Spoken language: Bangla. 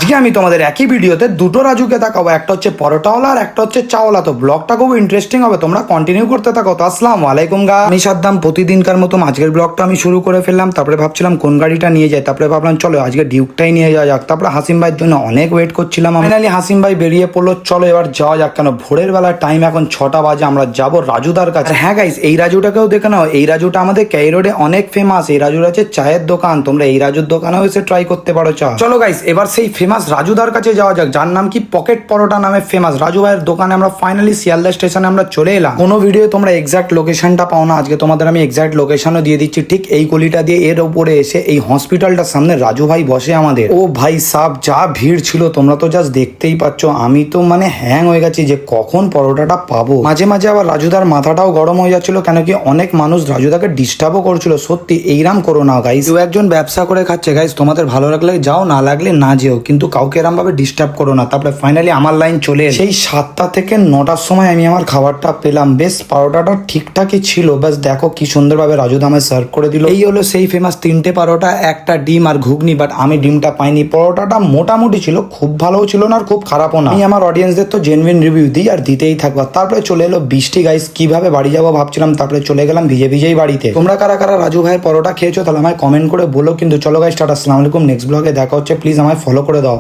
আজকে আমি তোমাদের একই ভিডিওতে দুটো রাজুকে দেখাবো, একটা হচ্ছে পরোটাওয়ালা আর একটা হচ্ছে চাওয়ালা। তো ব্লগটা খুব ইন্টারেস্টিং হবে, তোমরা কন্টিনিউ করতে থাকো। তো আসসালামু আলাইকুম গা, আমি সাদ্দাম। প্রতিদিনকার মতো আজকের ব্লগটা আমি শুরু করে ফেললাম। তারপরে ভাবছিলাম কোন গাড়িটা নিয়ে যাই, তারপরে ভাবলাম চলো আজকে ডিউকটাই নিয়ে যাওয়া যাক। তারপরে হাসিম ভাইয়ের জন্য অনেক ওয়েট করছিলাম, ফাইনালি হাসিম ভাই বেরিয়ে পড়লো। চলো এবার যাওয়া যাক। কেন ভোরের বেলা টাইম এখন 6টা বাজে, আমরা যাবো রাজুদার কাছে। হ্যাঁ গাইস, এই রাজুটাকেও দেখে নাও। এই রাজুটা আমাদের ক্যাই রোডে অনেক ফেমাস। এই রাজুর আছে চায়ের দোকান, তোমরা এই রাজুর দোকানেও এসে ট্রাই করতে পারো চা। চলো গাইস এবার সেই ফেমাস রাজুদার কাছে যাওয়া যাক, যার নাম কি পকেট পরোটা নামে ফেমাস। রাজু ভাইয়ের দোকানে আমরা ফাইনালি শিয়ালদা স্টেশনে আমরা চলে এলাম। কোনো ভিডিও তোমরা এক্সাক্ট লোকেশনটা পাও না, আজকে তোমাদের আমি এক্সাক্ট লোকেশনও দিয়ে দিচ্ছি। ঠিক এই গলিটা দিয়ে এর উপরে এসে এই হসপিটালটার সামনে রাজু ভাই বসে আমাদের। ও ভাই সাব, যা ভিড় ছিল তোমরা তো জাস্ট দেখতেই পাচ্ছ। আমি তো মানে হ্যাং হয়ে গেছি যে কখন পরোটাটা পাবো। মাঝে মাঝে আবার রাজুদার মাথাটাও গরম হয়ে যাচ্ছিল, কেন কি অনেক মানুষ রাজুদাকে ডিস্টার্বও করছিল। সত্যি এইরাম করো না গাইস, কেউ একজন ব্যবসা করে খাচ্ছে গাইস, তোমাদের ভালো লাগলে যাও, না লাগলে না যেও, কিন্তু কাউকে এরম ভাবে ডিস্টার্ব করো না। তারপরে ফাইনালি আমার লাইন চলে সেই 7টা থেকে 9টার সময় আমি আমার খাবারটা পেলাম। বেশ পরোটাটা ঠিকঠাকই ছিল, বেশ দেখো কি সুন্দরভাবে রাজুদা আমায় সার্ভ করে দিল। এই হলো সেই ফেমাস 3টে পরোটা, একটা ডিম আর ঘুগনি, বাট আমি ডিমটা পাইনি। পরোটাটা মোটামুটি ছিল, খুব ভালোও ছিল না আর খুব খারাপও না। আমি আমার অডিয়েন্সদের তো জেনুইন রিভিউ দিই আর দিতেই থাকবো। তারপরে চলে এলো বৃষ্টি গাইস, কিভাবে বাড়ি যাবো ভাবছিলাম, তারপরে চলে গেলাম ভিজে ভিজেই বাড়িতে। তোমরা কারা কারা রাজু ভাইয়ের পরোটা খেয়েছো তাহলে আমায় কমেন্ট করে বলো। কিন্তু চলো গাইস টাটা, আসসালামু আলাইকুম। নেক্সট ব্লগে দেখা হচ্ছে, প্লিজ আমায় ফলো করে দাও।